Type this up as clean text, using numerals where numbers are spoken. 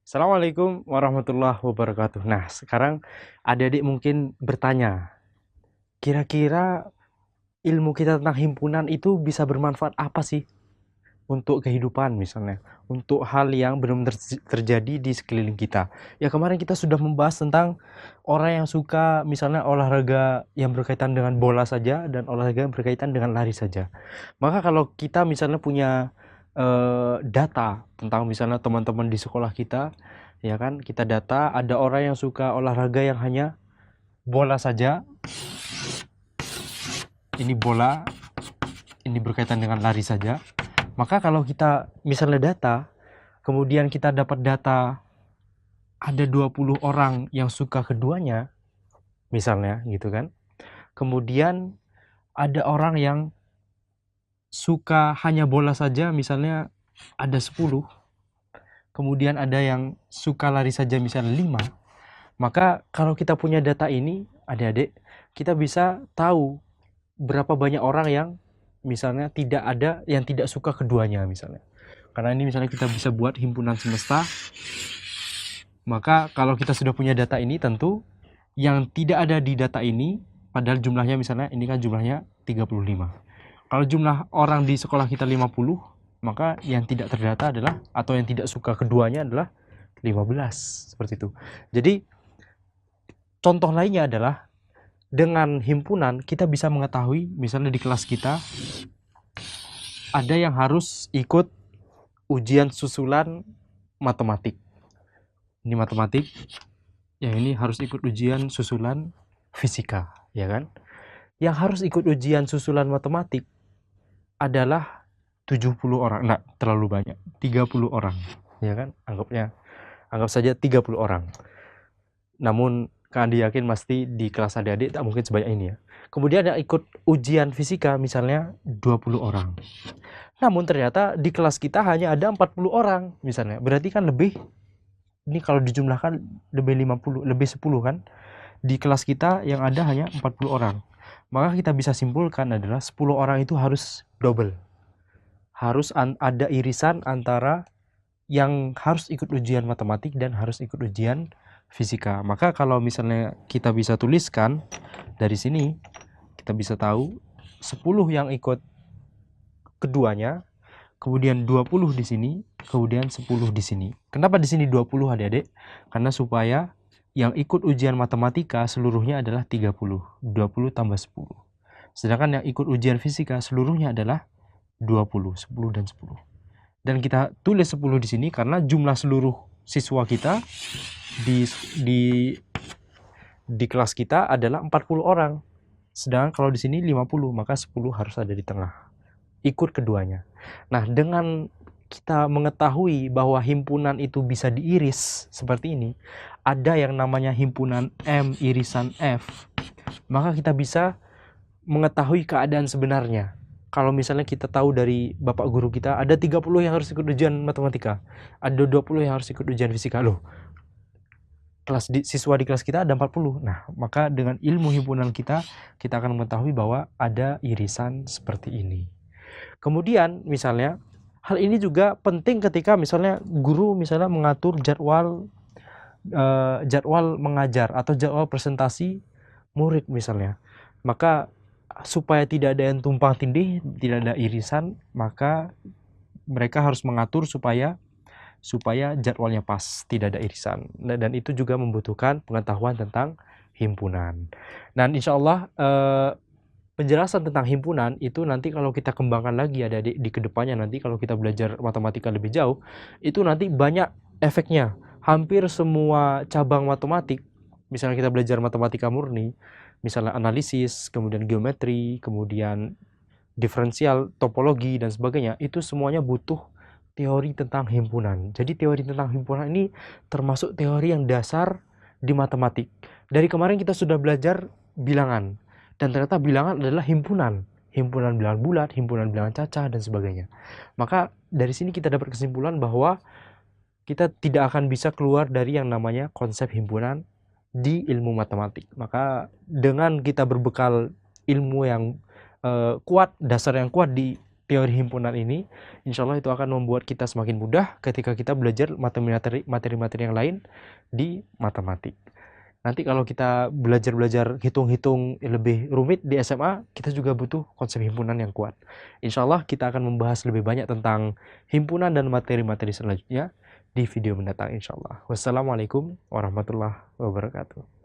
Assalamualaikum warahmatullahi wabarakatuh. Nah, sekarang adik-adik mungkin bertanya, kira-kira ilmu kita tentang himpunan itu bisa bermanfaat apa sih untuk kehidupan misalnya, untuk hal yang benar-benar terjadi di sekeliling kita. Ya kemarin kita sudah membahas tentang orang yang suka misalnya olahraga yang berkaitan dengan bola saja dan olahraga yang berkaitan dengan lari saja. Maka kalau kita misalnya punya data tentang misalnya teman-teman di sekolah kita, ya kan, kita data ada orang yang suka olahraga yang hanya bola saja, ini bola, ini berkaitan dengan lari saja. Maka kalau kita misalnya data, kemudian kita dapat data ada 20 orang yang suka keduanya, misalnya gitu kan. Kemudian ada orang yang suka hanya bola saja, misalnya ada 10. Kemudian ada yang suka lari saja misalnya 5. Maka kalau kita punya data ini, adik-adik, kita bisa tahu berapa banyak orang yang misalnya tidak ada yang tidak suka keduanya misalnya. Karena ini misalnya kita bisa buat himpunan semesta. Maka kalau kita sudah punya data ini, tentu yang tidak ada di data ini, padahal jumlahnya misalnya ini kan jumlahnya 35. Kalau jumlah orang di sekolah kita 50, maka yang tidak terdata adalah, atau yang tidak suka keduanya adalah 15, seperti itu. Jadi contoh lainnya adalah dengan himpunan kita bisa mengetahui misalnya di kelas kita ada yang harus ikut ujian susulan matematik. Ini matematik, yang ini harus ikut ujian susulan fisika, ya kan? Yang harus ikut ujian susulan matematik adalah 70 orang. Enggak terlalu banyak, 30 orang, ya kan? Anggap saja 30 orang. Namun Kak Andi yakin pasti di kelas adik-adik tak mungkin sebanyak ini ya. Kemudian ada ikut ujian fisika misalnya 20 orang. Namun ternyata di kelas kita hanya ada 40 orang misalnya. Berarti kan lebih, ini kalau dijumlahkan lebih 50, lebih 10 kan. Di kelas kita yang ada hanya 40 orang. Maka kita bisa simpulkan adalah 10 orang itu harus double. Harus ada irisan antara yang harus ikut ujian matematik dan harus ikut ujian fisika. Maka kalau misalnya kita bisa tuliskan dari sini, kita bisa tahu 10 yang ikut keduanya, kemudian 20 di sini, kemudian 10 di sini. Kenapa di sini 20 adik-adik? Karena supaya yang ikut ujian matematika seluruhnya adalah 30. 20 tambah 10. Sedangkan yang ikut ujian fisika seluruhnya adalah 20, 10 dan 10. Dan kita tulis 10 di sini karena jumlah seluruh siswa kita di kelas kita adalah 40 orang. Sedangkan kalau di sini 50, maka 10 harus ada di tengah. Ikut keduanya. Nah, dengan kita mengetahui bahwa himpunan itu bisa diiris seperti ini, ada yang namanya himpunan M irisan F, maka kita bisa mengetahui keadaan sebenarnya. Kalau misalnya kita tahu dari bapak guru kita ada 30 yang harus ikut ujian matematika, ada 20 yang harus ikut ujian fisika. Loh, siswa di kelas kita ada 40. Nah, maka dengan ilmu himpunan kita akan mengetahui bahwa ada irisan seperti ini. Kemudian misalnya hal ini juga penting ketika misalnya guru misalnya mengatur jadwal mengajar atau jadwal presentasi murid misalnya. Maka supaya tidak ada yang tumpang tindih, tidak ada irisan, maka mereka harus mengatur supaya jadwalnya pas, tidak ada irisan. Dan itu juga membutuhkan pengetahuan tentang himpunan. Dan insya Allah penjelasan tentang himpunan itu nanti kalau kita kembangkan lagi ada di kedepannya, nanti kalau kita belajar matematika lebih jauh, itu nanti banyak efeknya. Hampir semua cabang matematik, misalnya kita belajar matematika murni, misalnya analisis, kemudian geometri, kemudian diferensial, topologi, dan sebagainya, itu semuanya butuh teori tentang himpunan. Jadi teori tentang himpunan ini termasuk teori yang dasar di matematik. Dari kemarin kita sudah belajar bilangan, dan ternyata bilangan adalah himpunan. Himpunan bilangan bulat, himpunan bilangan cacah, dan sebagainya. Maka dari sini kita dapat kesimpulan bahwa kita tidak akan bisa keluar dari yang namanya konsep himpunan di ilmu matematik. Maka dengan kita berbekal ilmu yang kuat, dasar yang kuat di teori himpunan ini, insya Allah itu akan membuat kita semakin mudah ketika kita belajar materi-materi yang lain di matematik. Nanti kalau kita belajar hitung-hitung lebih rumit di SMA, kita juga butuh konsep himpunan yang kuat. Insya Allah kita akan membahas lebih banyak tentang himpunan dan materi-materi selanjutnya di video mendatang insya Allah. Wassalamualaikum warahmatullahi wabarakatuh.